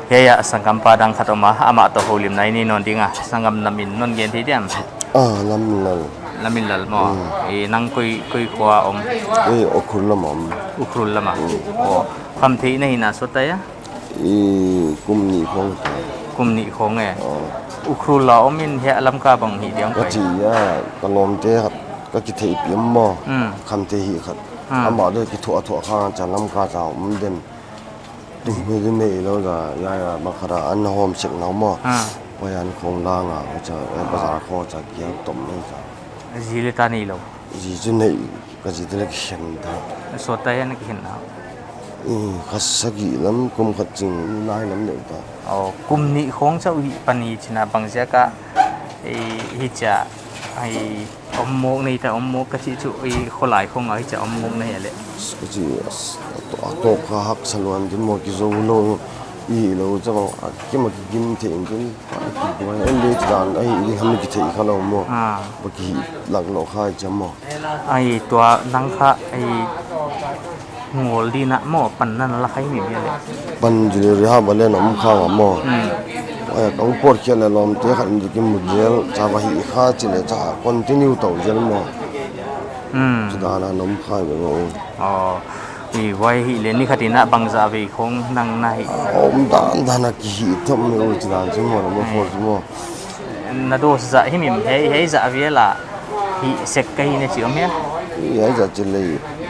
Yaya sangam padang khatoma ama to holim nai ni non dinga sangam namin non gen thi diam lamin lal mo e nang koi kwa om ukrul lama o kham thi nei na so ta ya kumni khong e ukrul la omin he alam ka bang hi diam ka chi ya ka lom te khat ka ki thei piam mo kham te hi khat ama de ki thu kha cha lam ka cha den tu me de nei lo da ya ma khara an hom sik nau mo wayan khong la nga cha bazar kho cha kiam tom nei cha zile ta ni lo ji chu nei ka ji de khen da so ta ya na khin na khasagi lam kum khat ching nai lam nei ta kumni khong chau hi pani china bangja ka hi cha ai ommok nei ta ommok ka chi chu kholai khong ai cha ommok nei ale ji to kha hak salwan din mo ki zo lo lo cha ki ma ki gim the in din ki bo en le dan ai ni ham ki the kha lo mo ba ki lak lo kha cha mo ai to nang kha ai ngol di na mo pan nan la khai mi le pan ji le ha ba le nam kha mo tong por khia le lom te khan ji ki mu jel cha ba hi kha chi le cha continue to jel mo chu da na nom kha be mo wai hi le ni khatina bangza ve khong nang nai dan na ki hi thom me o chu dan chu mo for chu mo na do za hi mim he za ve la hi sek kai ne chi om ya ya za chi le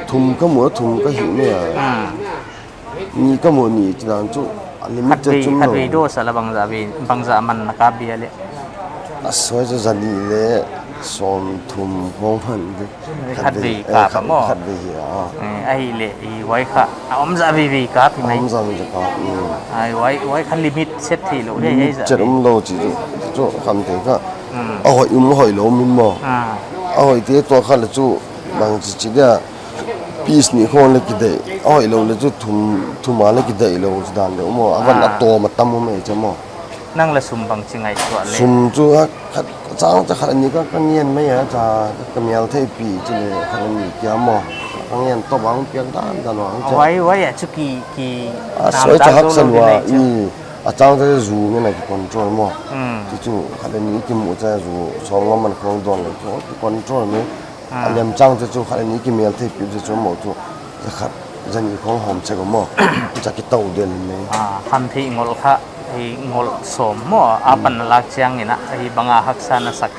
thum ka mo thum ka hi me ni ka mo ni chu dan chu limit chu mo hat ve do sa la bangza man na ka bia le asoi chu za ni le som thum khong phan de hat ve ka pa mo hat ve ai le wai kha om za ve ka phi mai om za ve ka ai wai khan limit set thi lo he za cherum lo chi chu kham te ka hoi lo min mo hoi te to kha le chu bang chi da piece ni khon le ki de hoi lo le chu thum ma le ki de lo chu dan le mo awan a to ma tam mo me che mo nang la sum bang chingai to le sum chu khat chang cha khat ni ka ngien me ya cha ka mial thei pi chi le khat ni kya mo ngien to bang pian dan no wai ya chu ki soi cha hak san wa a chang cha zu nge na ki control mo chu khat ni ki mu cha zu song man khong don le chu control me alem chang cha chu khat ni ki mial thei pi chu mo chu khat zan ni khong hom che ko mo cha ki tau den me kham thi ngol kha ngol som mo apan lak chiang ina banga haksa na sak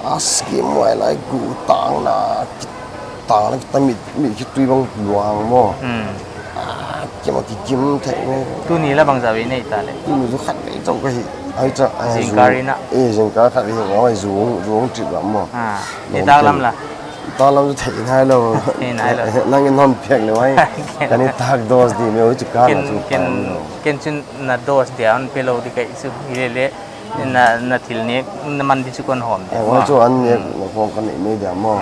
aski mo lai gu tang na tamit mi ki tui bang luang mo ki ma ki kim the me tu ni la bang jawi nei ta le tu ni khat nei chau ka hi ai cha jingkarina jingkar khat hi ngoi zuong tri lam mo ni ta lam la ta lam ju thei nai lo nang in non phek le wai kan ni tak dos di me o chu ka na chu ken chun na dos down pelo di kai su le na thil ne na man di chu kon hom de wa chu an ne mo phong kan nei dia mo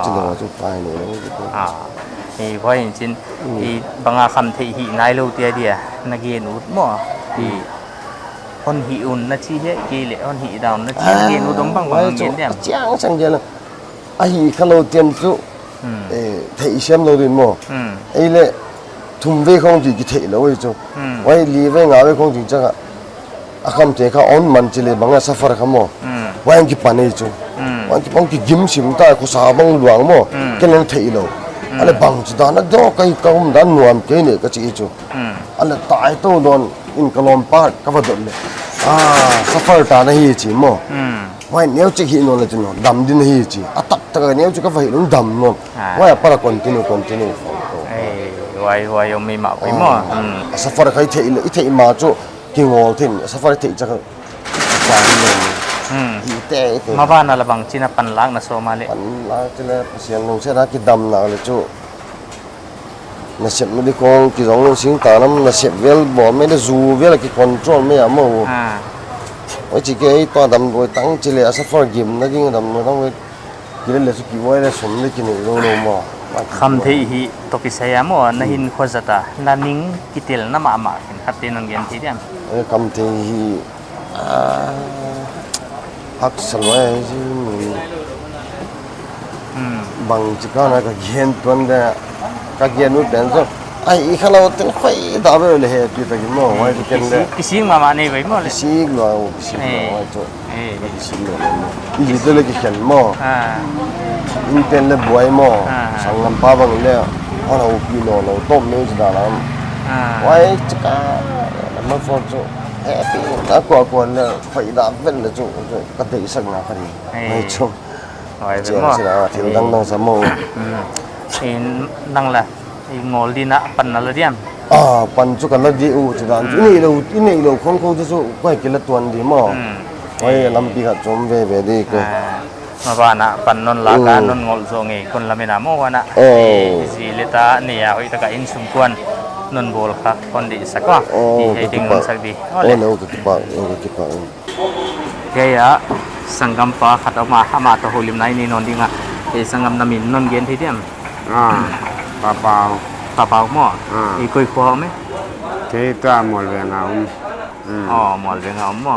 chu lo chu pai neพออย่างเช่นบางคำที่นายรู้เดียเดียนักเรียนอุดมั่วคนหิอุ่นนัชชีเฮกีเล่คนหิดาวนัชชีเรียนอุดมบางเรียนเนี่ยจ้างสังเกตเลยไอ้ขลุ่ยเตียนสุเที่ยเชื่อมเราด้วยมั่วไอ้เล่ทุ่มเวของจีกิเที่ยเราไว้จู่ไว้ลีเวงาเวของจีจังอ่ะคำเที่ยเขาอ่อนมันจีเลยบางอย่างซัฟเฟอร์เขามั่วไว้อันกี่ปันไอ้จู่ไว้อันกี่ปังกี่ยิ้มชิมตาคุสาบังหลวงมั่วแค่นั้นเที่ยเราอะไรบางจุดนั้นดอกไอ้ก้าวมันด้านนวลเกเนี่ยก็จะอีจูอะไรตายตัวโดนอินกลอมปาดก็ว่าโดนเลยซัฟเฟอร์ตาในฮีจีมั่วไว้เนี้ยจะหินนเลยจุนดำดินฮีจีตัดตะเนี้ยจะก็ว่าหินดำนวลไว้ปาร์คอนติเนียไว้ยังไม่มาไปมั่วซัฟเฟอร์ใครเที่ยเที่ยมาจูกิงอลทินซัฟเฟอร์เที่ยจะก็วางเลยมาบ้านอะไรบางจีน่าปันล้างนะโซมาเลยปันล้างจีน่าเสียงลงเสียนักกิดดำนะเลยจูน่าเสียไม่ได้คงกิจของสิ่งต่างนั้นน่าเสียเวลบ่ไม่ได้จูเวลกิคอนโทรลไม่เอามั่วไว้จีเกย์ตัวดำโดยตั้งจีเลยซัฟเฟอร์กิมนักกินดำโดยตั้งไว้กินเลยสุกี้ไว้เลยสมเลยกินเลยโลมั่วคำที่ฮีตกิสยามมั่วน่าหินขวดจัตตาน่านิ่งกิเตลน่ามามาเห็นขัดเต้นนเงินที่เดียมคำที่ฮีฮักสลายจีบางจีกันนะก็เย็นตัวนั้นก็เย็นนู่นเป็นซะ ไอ้ข้าเราเต็มไฟตาไปเลยพี่ตะกี้มั่วไว้ที่กันเลย cái xiên mà này vậy mà ซีกหน่อยซีกหน่อยไว้ตัวซีกหน่อยอีตัวเล็กเขียนมั่ว มันเป็นเลยบวยหม้อสังกำปาบังเลยเอาเรากินเราต้มเนี่ยจะได้แล้วไว้จะกันมันฟอจูแฮปปี้แล้วกว่าเนี่ยไฟดับเป็นเลยจูก็ตีสักหน่อยพอดีไม่ชม rồi เจ้า vậy mà สินะที่ดังสมอง thì năng là thì ngồi đi nã phần là đi em ปันจุกันแล้วดีอูจะได้นี่เราคงจะจูก็ให้กินละตัวดีหม้อไว้ลำปีกับจมเว่ดีก็ mà bà nã phần non lá cá non ngồi rồi nghề con làm nào mua nã gì lấy ta nè hồi ta cả in xung quanh non bol khác con đi sắc quá thì hay tiếng non sắc đi เราก็กินปากcái á sanggam pa khát ở mà hama to holim này non đi ngà thì sanggam namin non gen thì điểm ปลาเปล่า ta bảo mò thì coi khoa mấy ที่ตัวหมดเวงเอา mò về ngắm mò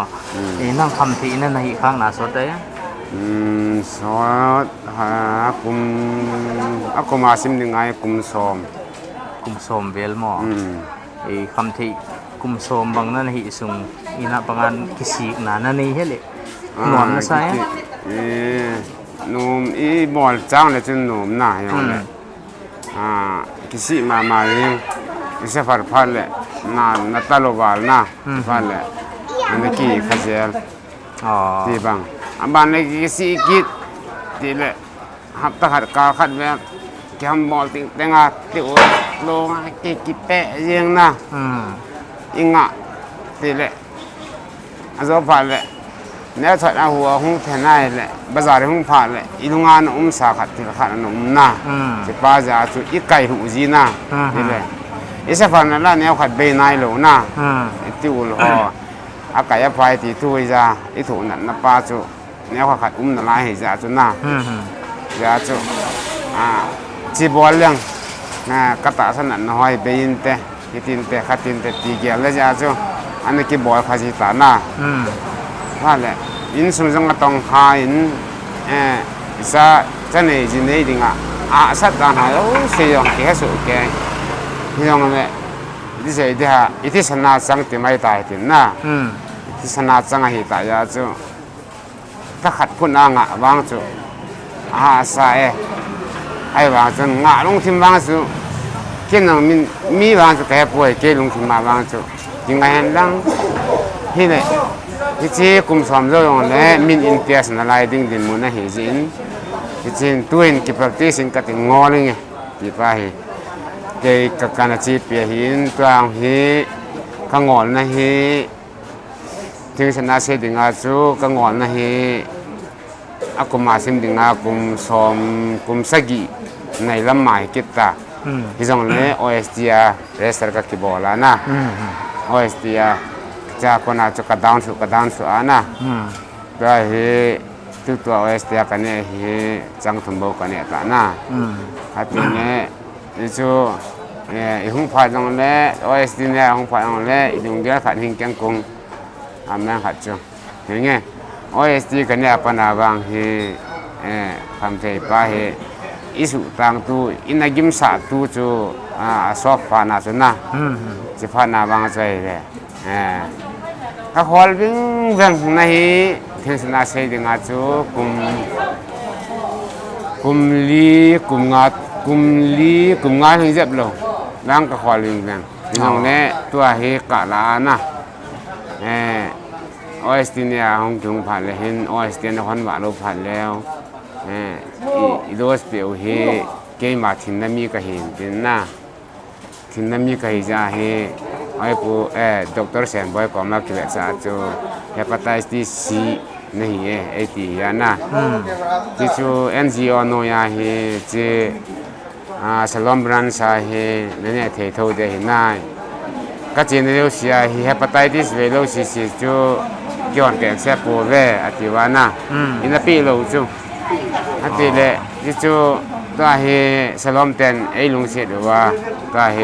thì năng thầm thì nên là khang nà sốt đấy ซอสหากุมอักกุมาซิมยังไงกุมซอม cùng xôm về mò thì thầm thì cùng xôm bằng nên hi sung ina bằng cái xì nà nên hết lệ ngon nó sai นุ่มอีบอลจ้างเลยจนนุ่มหน่าอย่างเลยกิสิมาเองอิสฟาร์พันเลยนาตาโลบาลนะพันเลยอันนี้กี่ขจรที่บังอันบ้านนี้กิสิกิดที่เลยหับตะขัดกาขัดแบบแกมบอลติงแต่งอ่ะติวโลงกิเปะยังนะอิงอ่ะที่เลยอันสองพันเลยเนี่ยถอดเอาหัวหุ้งแทนได้เลยบาซาร์หุ้งผ่านเลยอีลุงานสาขัดที่ละขัดนุ่มนะจะป้าจะจุดอีไก่หูจีนะนี่เลยอีสฟานนั่นละเนี่ยขัดเบย์นายหลูนะที่อุลฮออาไก่ไฟตีทุยจ้าอีถูนั่นนับป้าจุเนี่ยขัดนั่นลายให้จ้าจุนะจ้าจุจีบอลเรื่องกระตาสนั่นหอยเบยินเตะยินเตะขัดยินเตะตีเกียร์เลยจ้าจุอันนี้กีบอลขัดจีตานะว่าแหละอินสุจังก็ต้องหาอินซะจะไหนจีนี่ดิงสัตว์ต่างหากเสียงที่เขาสุกแกที่ตรงนั้นที่เสียที่ฮะที่สนาจังที่ไม่ตายที่น่ะที่สนาจังให้ตายยาจูถ้าขัดพุ่นวางจูสายไอ้วางจูลงทิมวางจูกินมีวางจูแก่ป่วยเกลงทิมมาวางจูยังไงดังที่ไหนที่จีกุมสมเรื่องนี้มินอินเดียสนาลายดิ้งดินมุนหิจินที่จีตัวอินกิปติสินกัติงอลิงที่ไปเกี่ยวกับการจีเปียหินตัวหิขงอนนะหิที่ชนะเสดิงอาจูขงอนนะหิอากุมาสิมดิงอากุมสมกุมสกีในลำหมายกิตตาที่ตรงนี้โอเอสดีอาเรสเตอร์กับกิบอลานะโอเอสดีอาจากคนอาจจะกระดานสุอานะก็เฮตัวโอเอสเตียกันเนี่ยเฮจังทุ่มโบกันเนี่ยตานะฮัตติเนี่ยจู่หุ่งผาตรงนี้โอเอสตีเนี่ยหุ่งผาตรงนี้อีดุงเดียขัดหิงแกงกงอามันขัดจู่เห็นไงโอเอสตีกันเนี่ยปนาบางเฮคำเทปะเฮอิสุตังตูอินากิมสาตูจู่สอบฟานาจุนะจะฟานาบางใจเลยถ้าฮอลวิ่งในที่สนาเสดิงาจูกุมงาถึงเจ็บลงร่างก็ฮอลวิ่งตรงนี้ตัวเฮกะลานะโอเอสติเนียห้องจุงผ่านเลยเห็นโอเอสติเนียคนว่าเราผ่านแล้วอีโดสเปียวเฮเกมาทินนามีก็เห็นเป็นนะทินนามีก็เห็นจ้าเฮไอ้ผู้ด็อกเตอร์เซนบอยก็มาคิดว่าจะจูเฮปาไตติสซีนี่ไอ้ที่ยานะที่จู NGO โนยาเฮเจสลอมบรันซาเฮเนี่ยเทโทเดหินายก็จีนเรียกเสียเฮปาไตติสเวลสิสิจูย้อนแกงเสียปูเวอติวานะอินปีโลจูอันที่เล่ที่จูตัวเฮสลอมเตนไอ้ลุงเสียหรือว่าตัวเฮ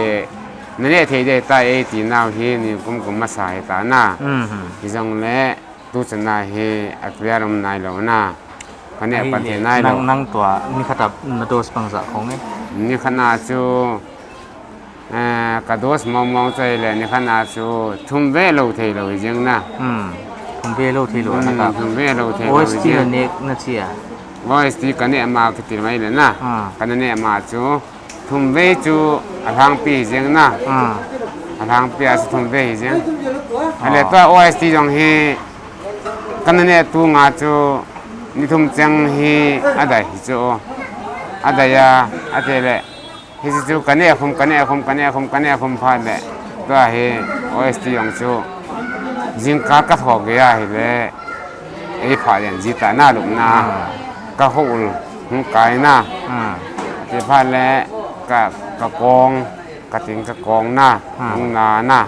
เนี่ยที่ได้ตายไอ้ที่น่าเฮนี่กุมมาสายตาหน้าที่จังเล่ตู้ชนะเฮอักเรียรมนายเหล่าน่าคนนี้ปัจจัยนายเหล่านั่งตัวนี่ขนาดมาโดสปังสะของนี่นี่ขนาดจู กระโดดมองใจเลยนี่ขนาดสูทุ่มเวโลเทโลจริงนะ ผมเบลทีหลวงนะครับ ทุ่มเวโลเทโล โอ้ย จ ที่ ริง เน็กนั่นสิอ่ะ voice กันเนี่ยมาคิดไม่เลยนะกันเนี่ยมาจูทุ่มเวจูทางปีจริงนะทางปีอาจทุ่มเวจริงอะไรตัว OST จงฮีกันเนี่ยตัวงาจูนี่ทุ่มจังฮีอะไรจูอะไรยาอะไรเลยฮิจูกันเนี่ยคุมพาเลยตัวฮี OST จงจูจิงกัดหอกยาฮีเลยไอ้พาเรียนจิตาหน้าลุกนาก็หูหุ่นกายนะที่พาเลยก็กองก็ถึงก็กองนะหุ่นนานะ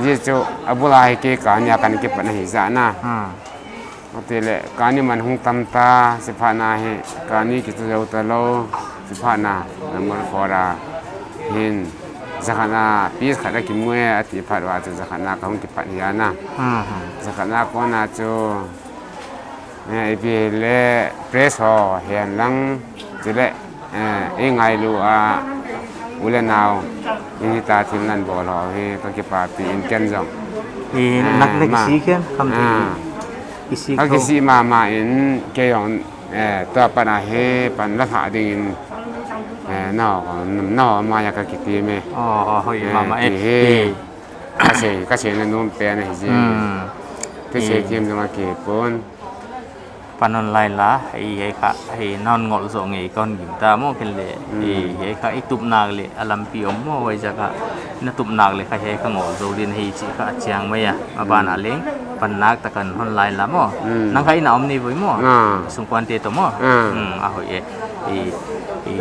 ยี่จูอับุลาฮิเกการยากันเก็บปัญหาจานะที่เลยการนี้มันหุ่นตำตาสิพานาเฮการนี้กิจวัตรโลสิพานามันฟอราหินสักนาปีสขัดกิมเมื่อที่พาดว่าจะสักนาเขาหุ่นเก็บปัญหานะสักนาก็น่าจูไอ้พี่เล่เพรสhoเห็นลังจะเล่ไอ้ไงลูอุเลนาวอินตาทีมนั้นบอกเราให้ก็เก็บปาปีอินเกนจัง นักเล็กสีกันคำที่กิสี เขากิสีมาอินเกี่ยงตัวปัญหาให้ปัญหาหาดินนอมาอยากกิตีไหมเฮ้ยมาก็เชนนุ่มเป็นอะไรจริงที่เชทีมจะมาเก็บปนปันออนไลน์ละไอ้ค่ะไอ้นอนงอลส่งไอ้ก้อนกินตาโม่กันเลยไอ้ค่ะไอ้ตุบนากเลยอลัมพิอมโม่ไว้จักะนั่นตุบนากเลยค่ะไอ้ค่ะงอลโจดินไอ้จีค่ะเชียงไม่อะมาบ้านอะไรปันนักตะกันออนไลน์ละโม่นั่งค่ะไอ้น้ำนี่ไว้โม่สมควรเตะตัวโม่เฮ้ย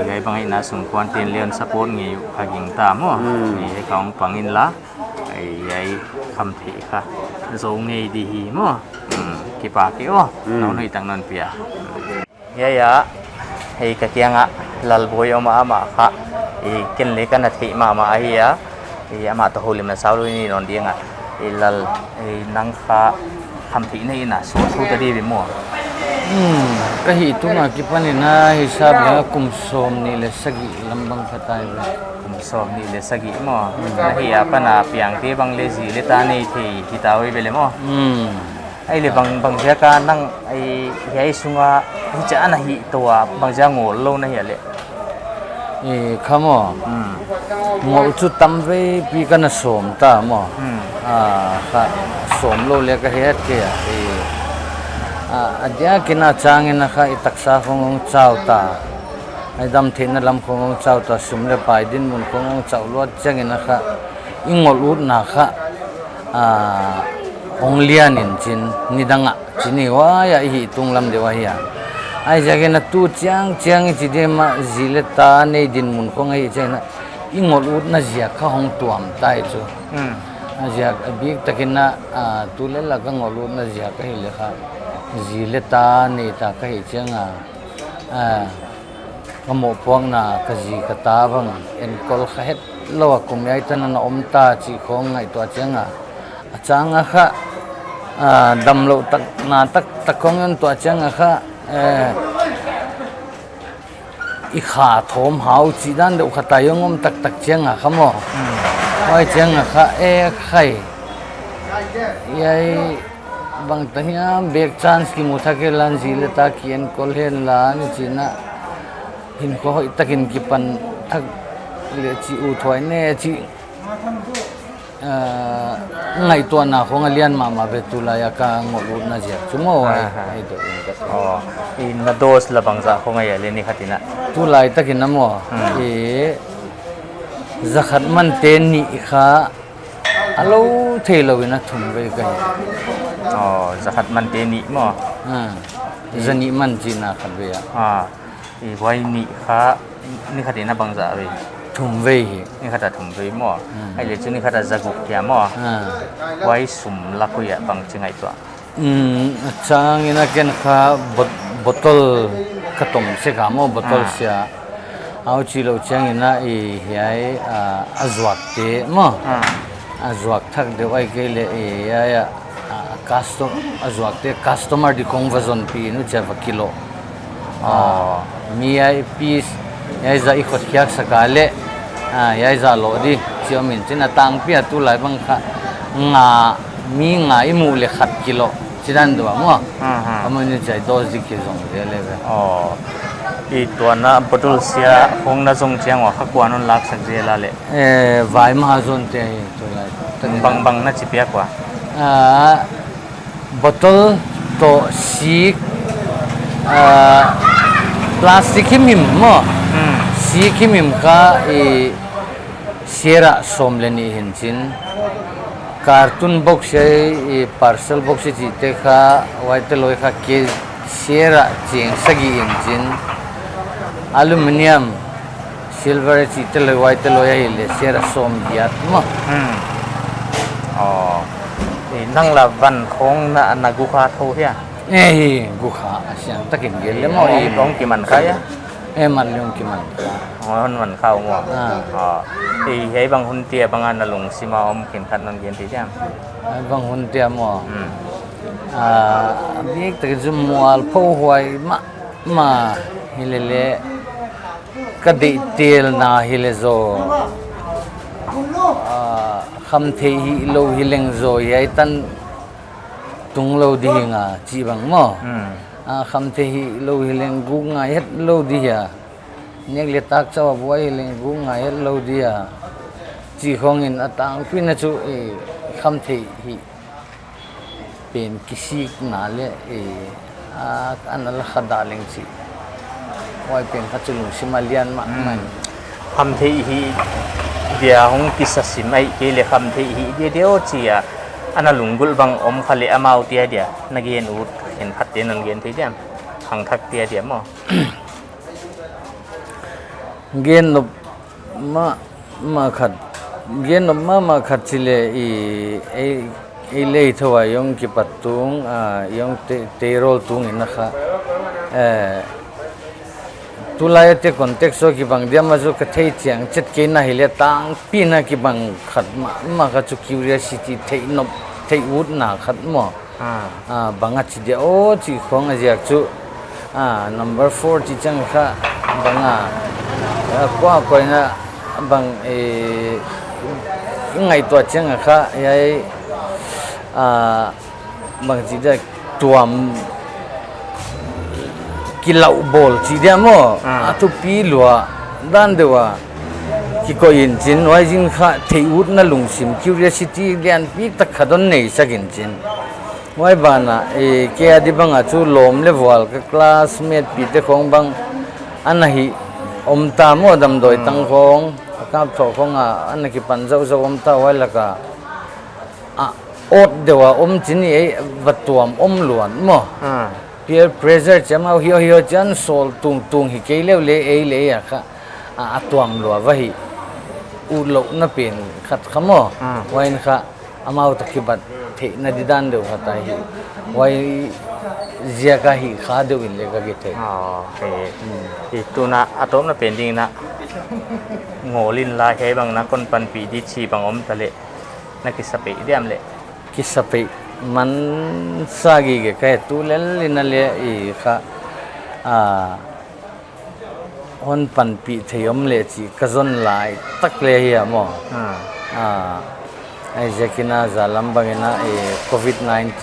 ไอ้บางไอ้น่าสมควรเตะเลี้ยงสปอร์ตงี้ค่ะกินตาโม่ไอ้ของปังอินละไอ้คำเทค่ะโจงไอ้ดีโม่kipake naon itang non pia ya hei katianga lalboy ama kha ken le kan thi ma hiya ama to holim na saulu ni non dianga lal nang kha tham thi nei na so ta di bi mo ka hi tunga ki panina hisab ya kum som ni le sagi lambang khatai ba kum som ni le sagi mo na hiya pana piang te bang le ji le ta nei thi hitawi bele moไอ้เลยบางเจ้าการนั่งไอ้ยัยสุงาที่จะอันหิตัวบางเจ้าโง่โลนะเหี้ยเลยขโมโง่จุดตั้มไว้ปีกันสมตาหมอค่ะสมโลเล็กเฮ็ดเกียเดี๋ยวกินอาจารย์นะคะอิตักษาขององเจ้าตาไอ้ดำเทนลำขององเจ้าตาสมเลปายดินมุนขององเจ้าลวดจังนะคะอิงอลูดนะคะองเลียนินจินนิดังะจินี่ว่าอย่าหิตุงลำเดียวเฮียไอ้จากนั้นตู้เจียงจิเดมาจิเลตาในดินมุนของไอ้เจ้านะอิงอลูดน่าเสียข้าห้องตัวมตายจูน่าเสียบิ๊กตะกินนะตู้เล่นละก็งอลูดน่าเสียก็เห็นเลยค่ะจิเลตาในตาก็เห็นเจ้าขโมยพวงน่ะกะจีกะตาบังเอ็นกอลเฮ็ดโลกกุมยัยตันน่ะอมตาจีของไอ้ตัวเจ้าจังอะค่ะดำโลตักนาตักของยันตัวจังอะค่ะอีขาถมหาวจีดันเดือดขัดตายงมตักจังอะค่ะหมอไว้จังอะค่ะไข่ยัยบางทีน่ะเบรกชานส์กิมุทักเกลันจีเลตาคียนคอลเฮนลานี่จีน่ะหินโคหอยตักินกิปันทักเลจีอุทวยเน่จีไงตัวน่ะของเลียนมาเวตุลายกางอลูน่าเจียจุโม่ไอ้ตัวอินนาโดสละบังซาของไอ้เลนี่ขัดนะตุลายตะกินน้ำมัวจะขัดมันเตนี่ค่ะฮัลโหลเทลวินะทุ่มไปกันจะขัดมันเตนี่มั้งจะนี่มันจีน่าขัดเบียอีไว้นี่ค่ะนี่ขัดนะบังซาเว้ยทุ่มเวนี่ขัดทุ่มเวมั้งไอ้เลจุนี่ขัดจะกุกแก่มั้งไว้สุ่มลักคุยบังจึงไงตัวช่างอินักเก็นข้าบอตลกระต้มเสกามอบอตลเสียเอาชิโลช่างอินักไอ้เหี้ยอาจวักเตะมั้งอาจวักทักเดี๋ยวไอ้เกลี่ยไอ้เหี้ยคัสโตอาจวักเตะคัสโตมาดิคงวาซอนปีนู้นจะว่ากิโลมีไอ้พีสไอ้จะอีกคนขี้สักการ์เล่ ยายจะโลดิเชียวมินจินตังเปียตุไหลบังค่ะงามีงาอิมูเลขัดกิโลจิดันตัวมั้งมันจะใจโดสดิคิซงเดียเลยเว้ยอ๋ออีตัวน่ะปตุลเสียคงน่ะทรงเจียงว่าขักวานุนลักสักเจลาเลยวายมหาชนเตยตัวไหลบังน่ะจิเปียกว่าบอตลโตสีพลาสติกหิมิมมั้งสีหิมิมค่ะเสียระสมเลนี่เห็นจินการ์ตูนบ็อกซ์ใช้พาร์เซลบ็อกซ์จีเตค่ะไว้แต่ลอยค่ะเกเสียระเจียงสกีเห็นจินอลูมิเนียมซิลเวอร์จีเตลอยไว้แต่ลอยให้เลยเสียระสมยัดมั้งอ๋อนั่งละวันของนักกุขาโทเฮียกุขาเสียงตะกินเกลเลยมั้งร้องกี่มันใครอ่ะมันเรื่องกี่มันอ๋อมันเข้ามั่วอ๋อให้บางคนเตี้ยบางอันน่ะลงสิมาอมเข็มขัดนนเย็นที่เดียมบางคนเตี้ยมั่วบิ๊กตะกี้จุ่มมัวผู้หวยมาฮิเลเลกระดิเตียลนาฮิเลโซคำเทียโลฮิเลงโซยัยตันตุงโลดีงาจีบังมั่วคำเทียโลฮิเลงกุงาเฮ็ดโลดีอ่ะเนี่ยเลี้ยตักเจ้าบัวฮิเลงกุงาเฮ็ดโลดีอ่ะจีของอินอัตังพินัจูคำเทียเป็นกิสิกนาเลอันนั้นละขดาลิงจีไว้เป็นขัดจุลุงสิมาเลียนมากมันคำเทียเดียวของกิสสิไม่เกลี่ยคำเทียเดียวจีอ่ะอันนั้นลุงกุลบังอมขลิอามาอุติยเดียนักเรียนอุดเห็นขัดเตียนนักเรียนที่เดียมขังทักเตียเดียมั้งเกณฑ์มาขัดเกณฑ์มาขัดสิเลเลยทัวยงกิปัตตุงยงเตโรลตุงอินะคะตุลายเตคอนเทกซ์กิบังเดียมาจุกเทียเจียงจัดเกณฑ์น่ะเฮียตังปีน่ะกิบังขัดมาขัดจุคิวเรียสิตีเทียนบเทียวุฒน่ะขัดมั้งบางอาทิตย์เดียวจีของอาเจียกจุ number 4จีจังค่ะบางกว่าก่อนนะบางไงตัวจังค่ะยัยบางทีได้ตัวกิเลาบอลจีเดียมั้งทุกปีลัวด้านเดียวที่ก็ยินจินไว้จินค่ะที่อุดนั่งลงซิม curiosity เรียนปีตักขัดอนไหนสักยินจินไว้บ้านะแกอดีบังอาจูลมเลวลกับคลาสเมทปีเตของบังอันนั้นฮีอมตามว่าดำโดยตั้งของกับโถของอันนั้นคือปัญจอุจอมตาไว้ละก็อดเดียวอมจินนี่วัตถุอมล้วนมั้งpeer pressure จะมาเหี่ยวจันโซลตุงฮิเกเลวเละอะค่ะตัวมลัววะฮีอุลกนับเป็นขัดขโมยไว้นะคะอามาอุตกิบัดเทนดิดันเดียวขัดไอ้ไว้เจียกะฮีขาเดียวอินเลกะกิเทอ๋อโอเคอีตัวน่ะอะตอมน่ะเป็นจริงนะโง่ลินลาเฮบังนะคนปันปีดิชีบังอมทะเลนักกิสเปเดียมเลกิสเปมันสากีเกะตูเลลินเลค่ะคนปันปีเทียมเลจีกระจนลายตักเลยอ่ะมั้งไอ้เจกินาจะลำบากนะCOVID-19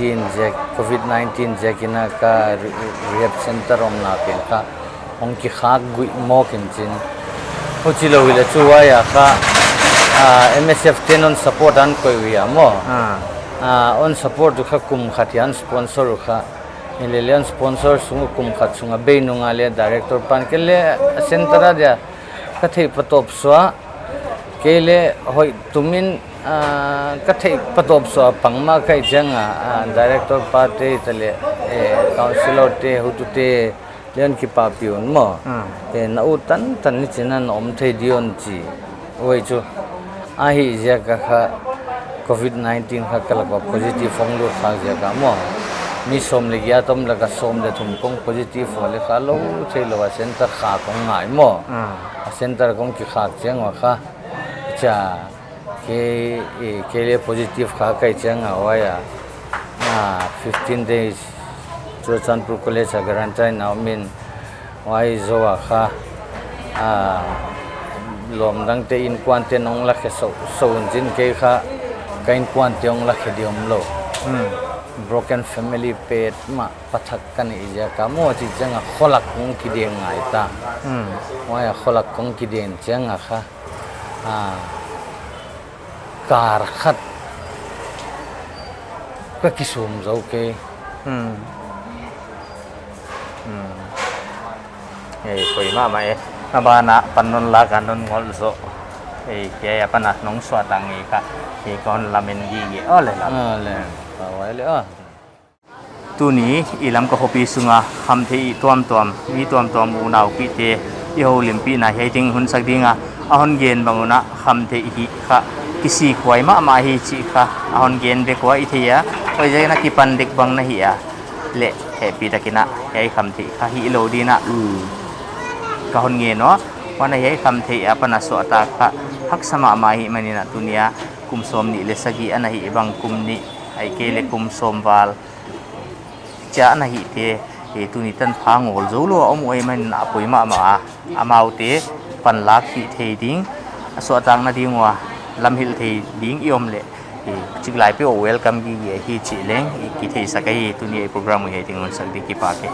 เจกินาก็rehab centerอมนาเป็นค่ะองค์ข้ากุยมอกินจินผู้ชิลวิเลชัวร์อะค่ะMSF เทนอน support อันคุยวิอะมั้งon support ทุกคุมขัดยันสปอนเซอร์ค่ะเฮเลเลียนสปอนเซอร์สุงคุมขัดสุงเบย์นุงอาเลียดีเรคเตอร์ปันเคเลเซ็นเตอร์เดียก็ที่ประตบสวะเคเลหอยตุมินก็ที่ประตบสวะปังมาใครจังดีเรคเตอร์ปาร์ตี้ทะเลคาวน์ซิลล์เตะหุตุเตะเลียนคิปาปิอนมั้งน่าอุตันนี่จินันอมเทดิอนจีโอ้ยจูอาฮิเจ้าค่ะCOVID-19 ค่ะก็แล้วก็ positive ฟงลูกค่ะเจ้าค่ะมั้งมีสมเลยอะตอมแล้วก็สมเดทุมคง positive เลยค่ะเราใช้เราเซ็นเตอร์ขาของง่ายมั้งเซ็นเตอร์คงกี่ขาเจ้าค่ะจะเคเลย positive ขาใครเจ้าไว้15 days จุดสันปรุกเลยจะการันตีน้ำมินไว้โซ่ค่ะ lom dang te in kwan te nong la khe so jin ke kha kain kwan te ong la khe diom lo broken family pet ma pathak kan ija ka mo chi changa kholak kong ki de ngai ta wa kholak kong ki den changa kha kar khat ka kisum zo ke ei koi ma mai na ba na panon la kan non ngol so ei ke ya pana nong swa tang e ka ke kon lamen gi ge ole la le pa wai le tu ni ilam ko hopi sunga ham the i tuam mi tuam u nau pi te i ho lim pi na he ting hun sak dinga a hon gen banguna ham the hi kha kisi khwai ma hi chi kha a hon gen be ko i the ya oi je na ki pan dik bang na hi ya le he pi takina he kham thi kha hi lo di na ka hon nge no wana he kham the ya pana so ta kha hak sama ma hi manina tunia kum som ni le sagi ana hi bang kum ni ai ke le kum som wal cha na hi te e tu ni tan phang ol zo lo om oi man a poi ma amau te pan lak hi the ding so tang na ding wa lam hil the ding iom le e chik lai pe welcome gi hi chi leng ki the sakai tu ni program he ting on sak di ki pa ke